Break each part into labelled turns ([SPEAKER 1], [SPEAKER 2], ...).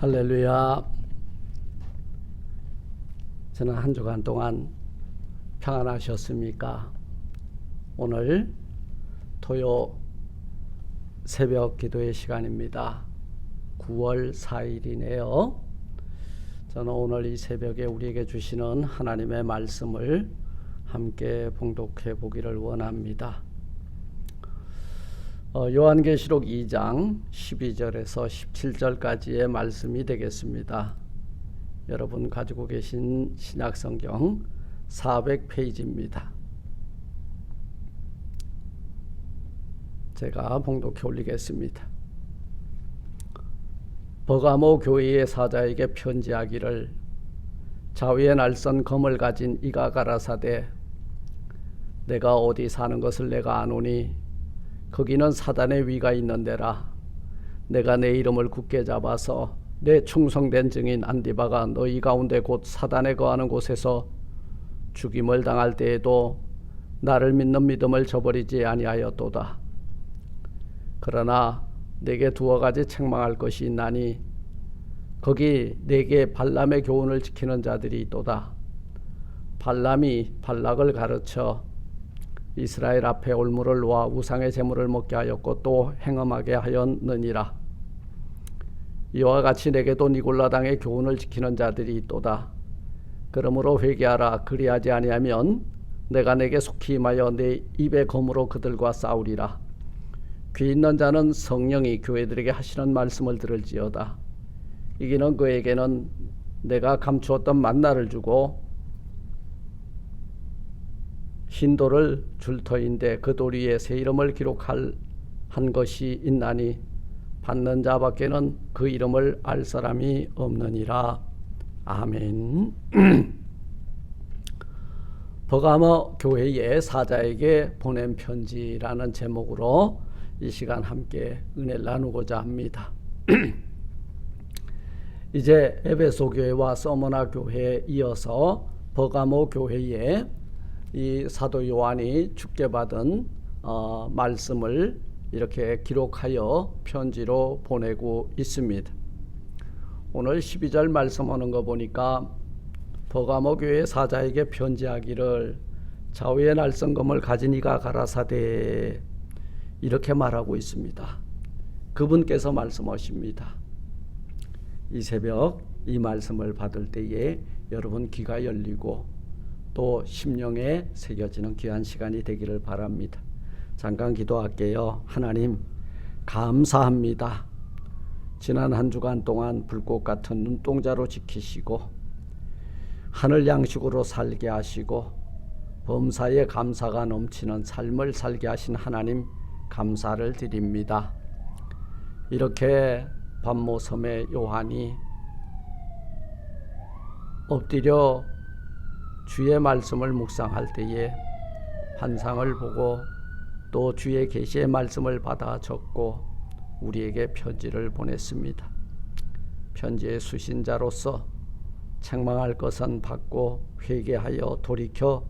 [SPEAKER 1] 할렐루야. 지난 한 주간 동안 평안하셨습니까? 오늘 토요 새벽 기도의 시간입니다. 9월 4일이네요. 저는 오늘 이 새벽에 우리에게 주시는 하나님의 말씀을 함께 봉독해 보기를 원합니다. 요한계시록 2장 12절에서 17절까지의 말씀이 되겠습니다. 여러분 가지고 계신 신약성경 400페이지입니다. 제가 봉독해 올리겠습니다. 버가모 교회의 사자에게 편지하기를, 자위의 날선 검을 가진 이가 가라사대, 내가 어디 사는 것을 내가 아노니 거기는 사단의 위가 있는 데라. 내가 내 이름을 굳게 잡아서 내 충성된 증인 안디바가 너희 가운데 곧 사단에 거하는 곳에서 죽임을 당할 때에도 나를 믿는 믿음을 저버리지 아니하였도다. 그러나 내게 두어 가지 책망할 것이 있나니 거기 내게 발람의 교훈을 지키는 자들이 있도다. 발람이 발락을 가르쳐 이스라엘 앞에 올무를 놓아 우상의 제물을 먹게 하였고 또 행음하게 하였느니라. 이와 같이 내게도 니골라당의 교훈을 지키는 자들이 있도다. 그러므로 회개하라. 그리하지 아니하면 내가 내게 속히 임하여 내 입의 검으로 그들과 싸우리라. 귀 있는 자는 성령이 교회들에게 하시는 말씀을 들을지어다. 이기는 그에게는 내가 감추었던 만나를 주고 흰 돌을 줄 터인데 그 돌 위에 새 이름을 기록할 한 것이 있나니 받는 자밖에는 그 이름을 알 사람이 없느니라. 아멘. 버가모 교회의 사자에게 보낸 편지라는 제목으로 이 시간 함께 은혜를 나누고자 합니다. 이제 에베소 교회와 서머나 교회에 이어서 버가모 교회에 이 사도 요한이 주께 받은 말씀을 이렇게 기록하여 편지로 보내고 있습니다. 오늘 12절 말씀하는 거 보니까 버가모 교회 사자에게 편지하기를, 좌우의 날성검을 가진 이가 가라사대, 이렇게 말하고 있습니다. 그분께서 말씀하십니다. 이 새벽 이 말씀을 받을 때에 여러분 귀가 열리고 또 심령에 새겨지는 귀한 시간이 되기를 바랍니다. 잠깐 기도할게요. 하나님 감사합니다. 지난 한 주간 동안 불꽃 같은 눈동자로 지키시고 하늘 양식으로 살게 하시고 범사에 감사가 넘치는 삶을 살게 하신 하나님 감사를 드립니다. 이렇게 반모섬의 요한이 엎드려 주의 말씀을 묵상할 때에 환상을 보고 또 주의 계시의 말씀을 받아 적고 우리에게 편지를 보냈습니다. 편지의 수신자로서 책망할 것은 받고 회개하여 돌이켜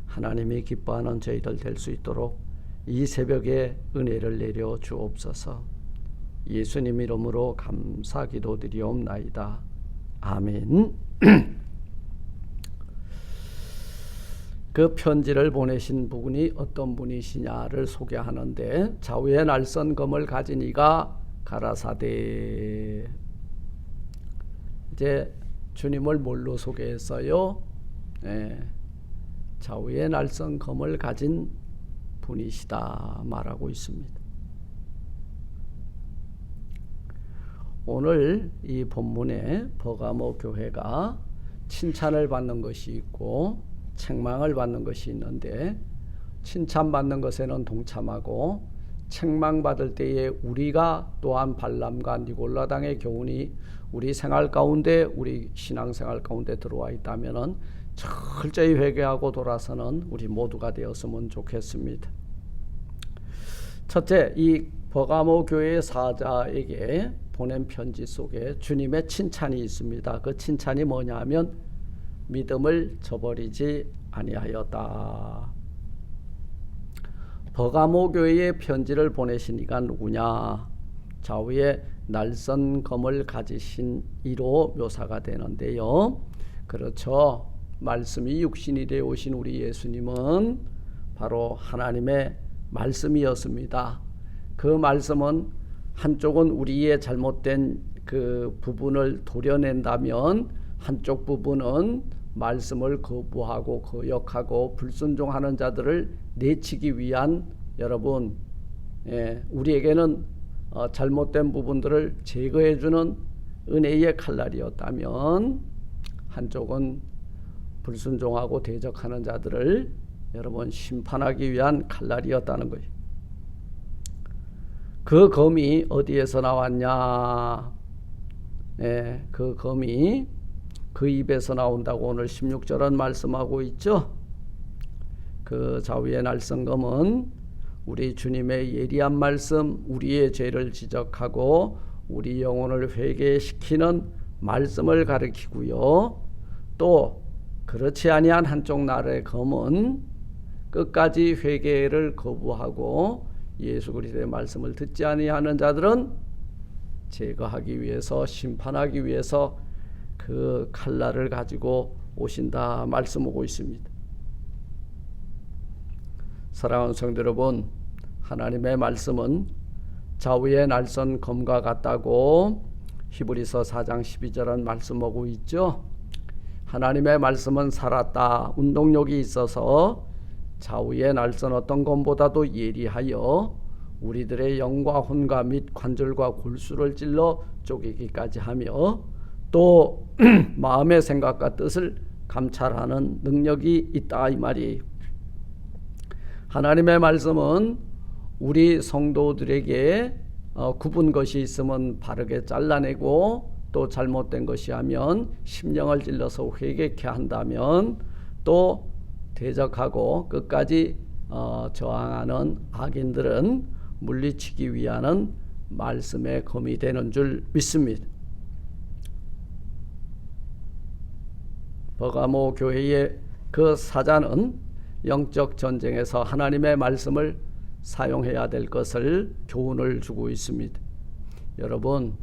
[SPEAKER 1] 하나님이 기뻐하는 저희들 될 수 있도록 이 새벽에 은혜를 내려 주옵소서. 예수님 이름으로 감사 기도드리옵나이다. 아멘. 그 편지를 보내신 분이 어떤 분이시냐를 소개하는데, 좌우의 날선 검을 가진 이가 가라사대. 이제 주님을 뭘로 소개했어요? 좌우의 날선 검을 가진 분이시다 말하고 있습니다. 오늘 이 본문에 버가모 교회가 칭찬을 받는 것이 있고 책망을 받는 것이 있는데, 칭찬받는 것에는 동참하고 책망받을 때에 우리가 또한 발람과 니골라당의 교훈이 우리 생활 가운데, 우리 신앙생활 가운데 들어와 있다면 철저히 회개하고 돌아서는 우리 모두가 되었으면 좋겠습니다. 첫째, 이 버가모 교회의 사자에게 보낸 편지 속에 주님의 칭찬이 있습니다. 그 칭찬이 뭐냐 하면 믿음을 저버리지 아니하였다. 버가모 교회에 편지를 보내신 이가 누구냐? 좌우에 날선 검을 가지신 이로 묘사가 되는데요. 그렇죠. 말씀이 육신이 되어 오신 우리 예수님은 바로 하나님의 말씀이었습니다. 그 말씀은 한쪽은 우리의 잘못된 그 부분을 도려낸다면 한쪽 부분은 말씀을 거부하고 거역하고 불순종하는 자들을 내치기 위한 여러분, 우리에게는 잘못된 부분들을 제거해주는 은혜의 칼날이었다면 한쪽은 불순종하고 대적하는 자들을 여러분 심판하기 위한 칼날이었다는 거예요. 그 검이 어디에서 나왔냐? 그 검이 그 입에서 나온다고 오늘 16절은 말씀하고 있죠. 그 좌우의 날선검은 우리 주님의 예리한 말씀, 우리의 죄를 지적하고 우리 영혼을 회개시키는 말씀을 가리키고요. 또 그렇지 아니한 한쪽 날의 검은 끝까지 회개를 거부하고 예수 그리스도의 말씀을 듣지 아니하는 자들은 제거하기 위해서, 심판하기 위해서 그 칼날을 가지고 오신다 말씀하고 있습니다. 사랑하는 성도 여러분, 하나님의 말씀은 좌우의 날선 검과 같다고 히브리서 4장 12절은 말씀하고 있죠. 하나님의 말씀은 살았다, 운동력이 있어서 좌우의 날선 어떤 검보다도 예리하여 우리들의 영과 혼과 및 관절과 골수를 찔러 쪼개기까지 하며 또 마음의 생각과 뜻을 감찰하는 능력이 있다 이 말이에요. 하나님의 말씀은 우리 성도들에게 굽은 것이 있으면 바르게 잘라내고 또 잘못된 것이 하면 심령을 찔러서 회개케 한다면 또 대적하고 끝까지 저항하는 악인들은 물리치기 위한 말씀의 검이 되는 줄 믿습니다. 버가모 교회의 그 사자는 영적 전쟁에서 하나님의 말씀을 사용해야 될 것을 교훈을 주고 있습니다. 여러분,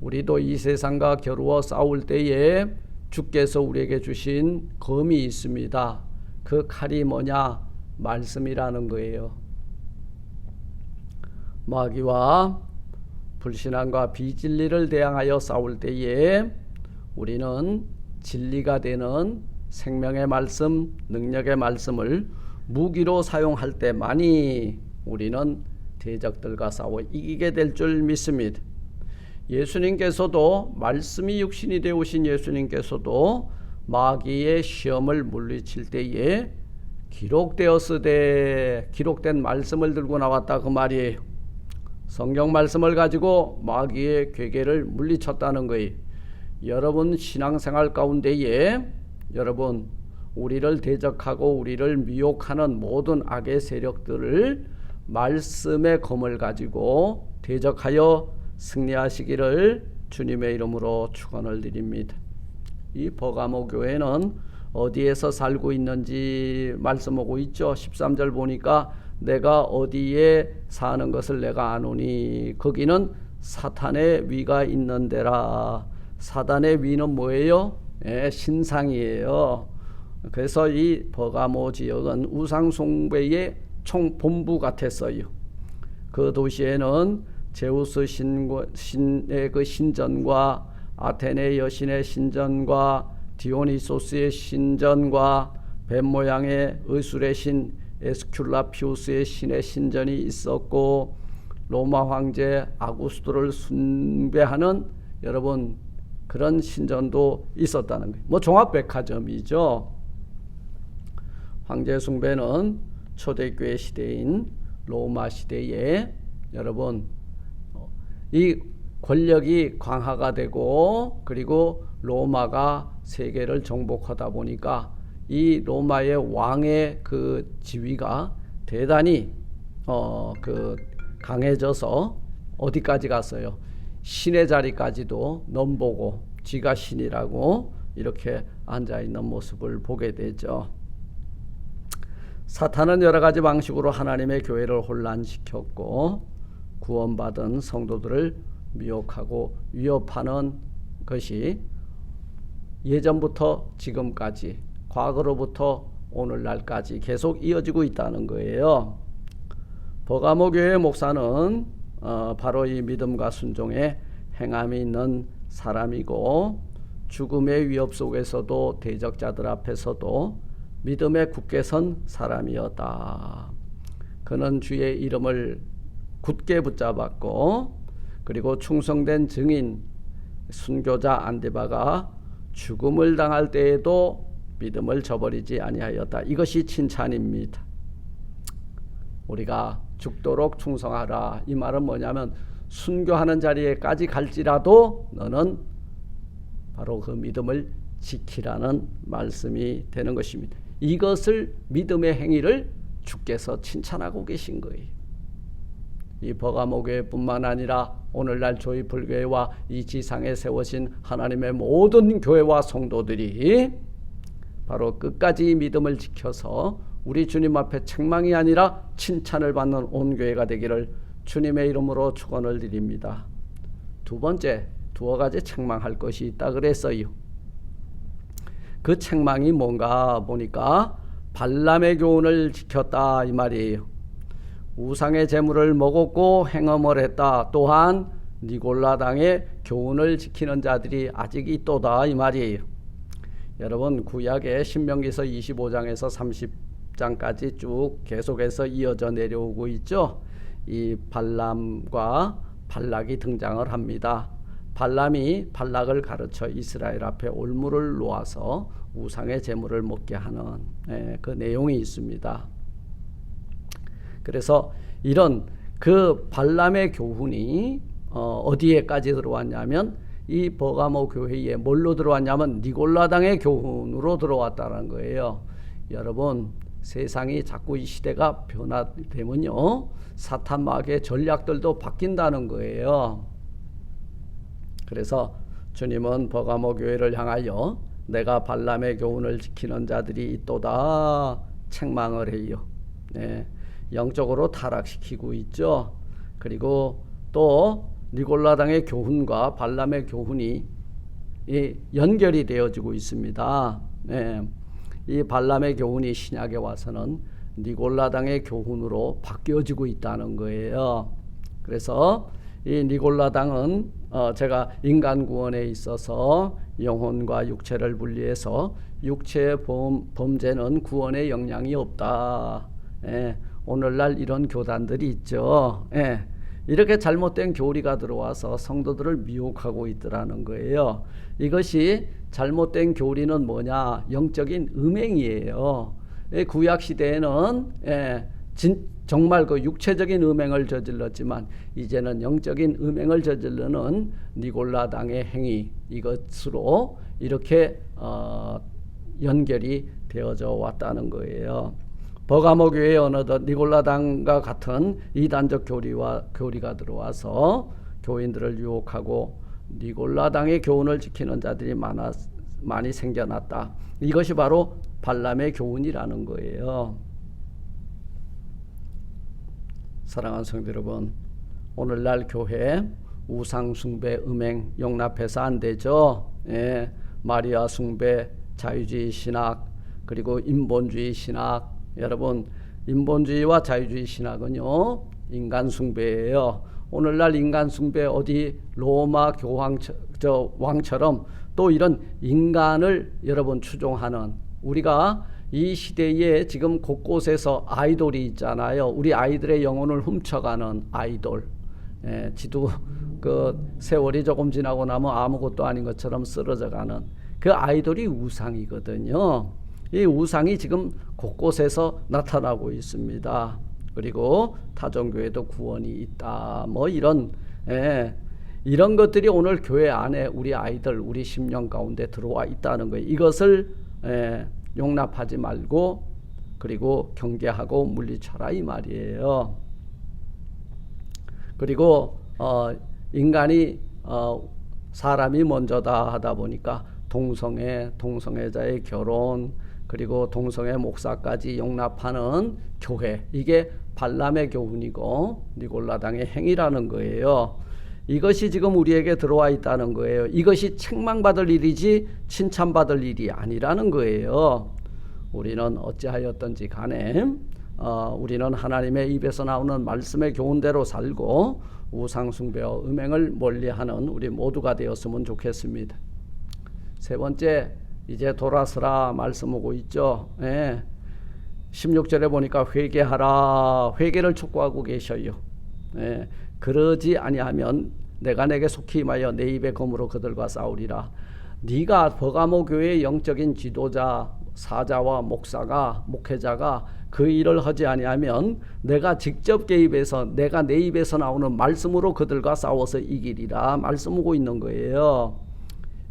[SPEAKER 1] 우리도 이 세상과 겨루어 싸울 때에 주께서 우리에게 주신 검이 있습니다. 그 칼이 뭐냐? 말씀이라는 거예요. 마귀와 불신앙과 비진리를 대항하여 싸울 때에 우리는 진리가 되는 생명의 말씀, 능력의 말씀을 무기로 사용할 때만이 우리는 대적들과 싸워 이기게 될 줄 믿습니다. 예수님께서도 말씀이 육신이 되어 오신 예수님께서도 마귀의 시험을 물리칠 때에 기록되었으되 기록된 말씀을 들고 나왔다 그 말이에요. 성경 말씀을 가지고 마귀의 괴계를 물리쳤다는 거예요. 여러분 신앙생활 가운데에 여러분 우리를 대적하고 우리를 미혹하는 모든 악의 세력들을 말씀의 검을 가지고 대적하여 승리하시기를 주님의 이름으로 축원을 드립니다. 이 버가모 교회는 어디에서 살고 있는지 말씀하고 있죠. 13절 보니까 내가 어디에 사는 것을 내가 아노니 거기는 사탄의 위가 있는 데라. 사탄의 위는 뭐예요? 신상이에요. 그래서 이 버가모 지역은 우상 숭배의 총본부 같았어요. 그 도시에는 제우스 신의 그 신전과 아테네 여신의 신전과 디오니소스의 신전과 뱀 모양의 의술의 신 에스큘라피우스의 신의 신전이 있었고 로마 황제 아구스토를 숭배하는 여러분 그런 신전도 있었다는 거예요. 뭐 종합백화점이죠. 황제 숭배는 초대교회 시대인 로마 시대에 여러분 이 권력이 강화가 되고 그리고 로마가 세계를 정복하다 보니까 이 로마의 왕의 그 지위가 대단히 그 강해져서 어디까지 갔어요? 신의 자리까지도 넘보고 지가 신이라고 이렇게 앉아있는 모습을 보게 되죠. 사탄은 여러 가지 방식으로 하나님의 교회를 혼란시켰고 구원받은 성도들을 미혹하고 위협하는 것이 예전부터 지금까지, 과거로부터 오늘날까지 계속 이어지고 있다는 거예요. 버가모 교회 목사는 바로 이 믿음과 순종에 행함이 있는 사람이고, 죽음의 위협 속에서도 대적자들 앞에서도 믿음에 굳게 선 사람이었다. 그는 주의 이름을 굳게 붙잡았고, 그리고 충성된 증인 순교자 안디바가 죽음을 당할 때에도 믿음을 저버리지 아니하였다. 이것이 칭찬입니다. 우리가 죽도록 충성하라. 이 말은 뭐냐면 순교하는 자리에까지 갈지라도 너는 바로 그 믿음을 지키라는 말씀이 되는 것입니다. 이것을 믿음의 행위를 주께서 칭찬하고 계신 거예요. 이 버가모 교회뿐만 아니라 오늘날 조이풀교회와 이 지상에 세워진 하나님의 모든 교회와 성도들이 바로 끝까지 믿음을 지켜서 우리 주님 앞에 책망이 아니라 칭찬을 받는 온 교회가 되기를 주님의 이름으로 축원을 드립니다. 두 번째, 두어 가지 책망할 것이 있다 그랬어요. 그 책망이 뭔가 보니까 발람의 교훈을 지켰다 이 말이에요. 우상의 제물을 먹었고 행음을 했다. 또한 니골라당의 교훈을 지키는 자들이 아직 있도다 이 말이에요. 여러분, 구약의 신명기서 25장에서 30장까지 쭉 계속해서 이어져 내려오고 있죠. 이 발람과 발락이 등장을 합니다. 발람이 발락을 가르쳐 이스라엘 앞에 올무를 놓아서 우상의 제물을 먹게 하는 그 내용이 있습니다. 그래서 이런 그 발람의 교훈이 어디에까지 들어왔냐면 이 버가모 교회에 뭘로 들어왔냐면 니골라당의 교훈으로 들어왔다는 거예요. 여러분, 세상이 자꾸 이 시대가 변화되면요, 사탄 마귀의 전략들도 바뀐다는 거예요. 그래서 주님은 버가모 교회를 향하여 내가 발람의 교훈을 지키는 자들이 있도다 책망을 해요. 영적으로 타락시키고 있죠. 그리고 또 니골라당의 교훈과 발람의 교훈이 연결이 되어지고 있습니다. 이 발람의 교훈이 신약에 와서는 니골라당의 교훈으로 바뀌어지고 있다는 거예요. 그래서 이 니골라당은 제가 인간 구원에 있어서 영혼과 육체를 분리해서 육체의 범죄는 구원에 영향이 없다. 오늘날 이런 교단들이 있죠. 이렇게 잘못된 교리가 들어와서 성도들을 미혹하고 있더라는 거예요. 이것이 잘못된 교리는 뭐냐? 영적인 음행이에요. 구약 시대에는 정말 그 육체적인 음행을 저질렀지만 이제는 영적인 음행을 저지르는 니골라당의 행위, 이것으로 이렇게 연결이 되어져 왔다는 거예요. 버가모 교회에 어느덧 니골라당과 같은 이단적 교리가 들어와서 교인들을 유혹하고 니골라당의 교훈을 지키는 자들이 많이 생겨났다. 이것이 바로 발람의 교훈이라는 거예요. 사랑하는 성도 여러분, 오늘날 교회 우상 숭배, 음행 용납해서 안 되죠. 마리아 숭배, 자유주의 신학, 그리고 인본주의 신학. 여러분, 인본주의와 자유주의 신학은요, 인간 숭배예요. 오늘날 인간 숭배, 어디 로마 왕처럼 또 이런 인간을 여러분 추종하는, 우리가 이 시대에 지금 곳곳에서 아이돌이 있잖아요. 우리 아이들의 영혼을 훔쳐가는 아이돌. 지도 그 세월이 조금 지나고 나면 아무것도 아닌 것처럼 쓰러져가는 그 아이돌이 우상이거든요. 이 우상이 지금 곳곳에서 나타나고 있습니다. 그리고 타종교회도 구원이 있다. 뭐 이런 것들이 오늘 교회 안에 우리 아이들, 우리 심령 가운데 들어와 있다는 거예요. 이것을 용납하지 말고 그리고 경계하고 물리쳐라 이 말이에요. 그리고 인간이 사람이 먼저다 하다 보니까 동성애자의 결혼, 그리고 동성애 목사까지 용납하는 교회, 이게 발람의 교훈이고 니골라당의 행위라는 거예요. 이것이 지금 우리에게 들어와 있다는 거예요. 이것이 책망받을 일이지 칭찬받을 일이 아니라는 거예요. 우리는 어찌하였든지 간에 우리는 하나님의 입에서 나오는 말씀의 교훈대로 살고 우상숭배와 음행을 멀리하는 우리 모두가 되었으면 좋겠습니다. 세 번째, 이제 돌아서라 말씀 오고 있죠. 16절에 보니까 회개하라, 회개를 촉구하고 계셔요. 그러지 아니하면 내가 내게 속히 임하여 내 입의 검으로 그들과 싸우리라. 네가 버가모 교회의 영적인 지도자, 사자와 목회자가 그 일을 하지 아니하면 내가 직접 개입해서 내가 내 입에서 나오는 말씀으로 그들과 싸워서 이기리라 말씀 오고 있는 거예요.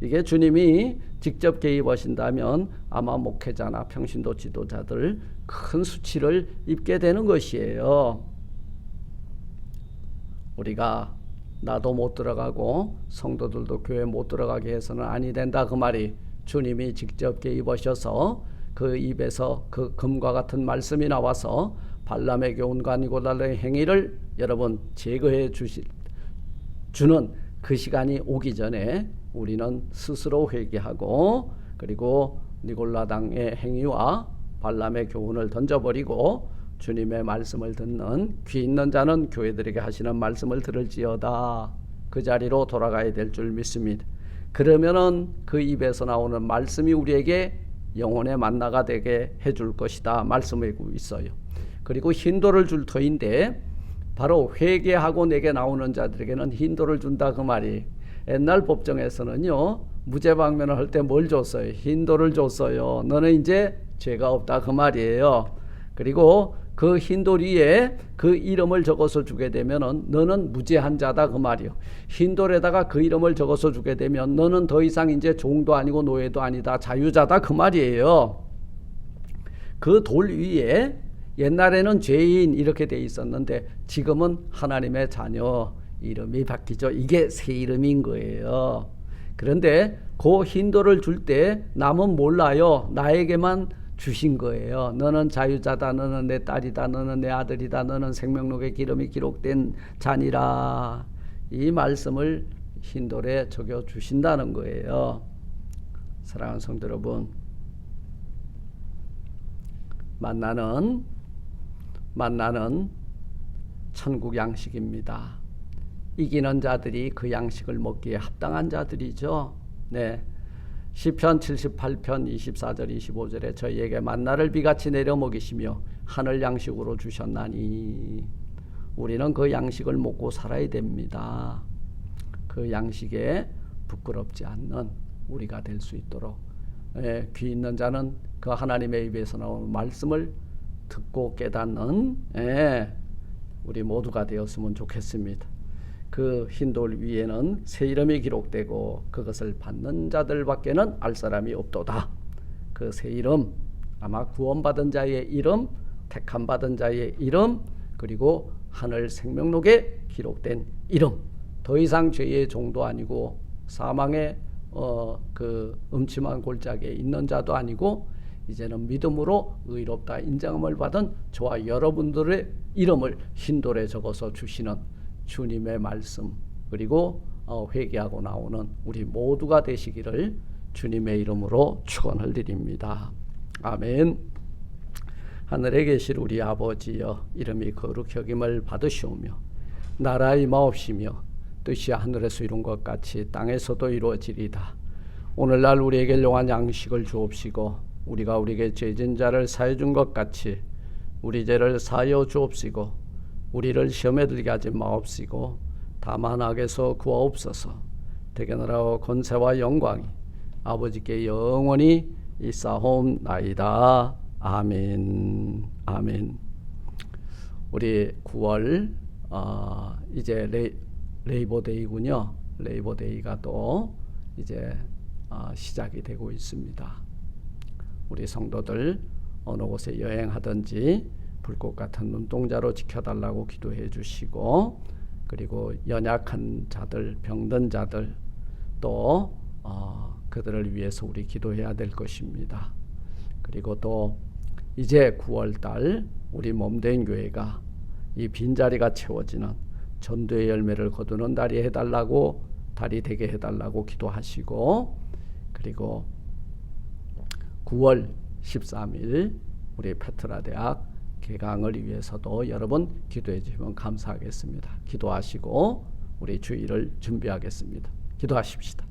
[SPEAKER 1] 이게 주님이 직접 개입하신다면 아마 목회자나 평신도 지도자들 큰 수치를 입게 되는 것이에요. 우리가 나도 못 들어가고 성도들도 교회 못 들어가게 해서는 아니 된다 그 말이, 주님이 직접 개입하셔서 그 입에서 그 금과 같은 말씀이 나와서 발람의 교훈과 니골라당의 행위를 여러분 제거해 주는 그 시간이 오기 전에 우리는 스스로 회개하고 그리고 니골라당의 행위와 발람의 교훈을 던져버리고 주님의 말씀을 듣는 귀 있는 자는 교회들에게 하시는 말씀을 들을지어다 그 자리로 돌아가야 될 줄 믿습니다. 그러면은 그 입에서 나오는 말씀이 우리에게 영혼의 만나가 되게 해줄 것이다 말씀하고 있어요. 그리고 힌도를 줄 터인데 바로 회개하고 내게 나오는 자들에게는 힌도를 준다 그 말이. 옛날 법정에서는요 무죄 방면을 할 때 뭘 줬어요? 힌도를 줬어요. 너는 이제 죄가 없다 그 말이에요. 그리고 그 힌도리에 그 이름을 적어서 주게 되면은 너는 무죄한 자다 그 말이요. 힌돌에다가 그 이름을 적어서 주게 되면 너는 더 이상 이제 종도 아니고 노예도 아니다 자유자다 그 말이에요. 그 돌 위에 옛날에는 죄인 이렇게 돼 있었는데 지금은 하나님의 자녀 이름이 바뀌죠. 이게 새 이름인 거예요. 그런데 그 힌도를 줄 때 남은 몰라요. 나에게만 주신 거예요. 너는 자유자다, 너는 내 딸이다, 너는 내 아들이다, 너는 생명록의 기름이 기록된 자니라. 이 말씀을 힌돌에 적여 주신다는 거예요. 사랑하는 성도 여러분, 만나는 천국 양식입니다. 이기는 자들이 그 양식을 먹기에 합당한 자들이죠. 네. 시편 78편 24절 25절에 저희에게 만나를 비같이 내려 먹이시며 하늘 양식으로 주셨나니 우리는 그 양식을 먹고 살아야 됩니다. 그 양식에 부끄럽지 않는 우리가 될 수 있도록 귀 있는 자는 그 하나님의 입에서 나오는 말씀을 듣고 깨닫는 우리 모두가 되었으면 좋겠습니다. 그 흰돌 위에는 새 이름이 기록되고 그것을 받는 자들밖에는 알 사람이 없도다. 그 새 이름 아마 구원받은 자의 이름, 택함 받은 자의 이름, 그리고 하늘 생명록에 기록된 이름. 더 이상 죄의 종도 아니고 사망의 그 음침한 골짜기에 있는 자도 아니고 이제는 믿음으로 의롭다 인정함을 받은 저와 여러분들의 이름을 흰돌에 적어서 주시는 주님의 말씀, 그리고 회개하고 나오는 우리 모두가 되시기를 주님의 이름으로 축원을 드립니다. 아멘. 하늘에 계실 우리 아버지여, 이름이 거룩히 여김을 받으시오며 나라의 임하옵시며 뜻이 하늘에서 이룬 것 같이 땅에서도 이루어지리다. 오늘날 우리에게 일용할 양식을 주옵시고 우리가 우리에게 죄진 자를 사해 준 것 같이 우리 죄를 사하여 주옵시고 우리를 시험에 들게 하지 마옵시고 다만 악에서 구하옵소서. 대견하라고 권세와 영광이 아버지께 영원히 있사옵나이다. 아멘. 아멘. 우리 9월 이제 레이버데이군요. 레이버데이가 또 이제 시작이 되고 있습니다. 우리 성도들 어느 곳에 여행하든지 불꽃 같은 눈동자로 지켜달라고 기도해 주시고, 그리고 연약한 자들, 병든 자들 또 그들을 위해서 우리 기도해야 될 것입니다. 그리고 또 이제 9월달 우리 몸된 교회가 이 빈자리가 채워지는 전도의 열매를 거두는 달이 해달라고, 달이 되게 해달라고 기도하시고, 그리고 9월 13일 우리 페트라 대학 개강을 위해서도 여러분 기도해 주시면 감사하겠습니다. 기도하시고 우리 주일을 준비하겠습니다. 기도하십시다.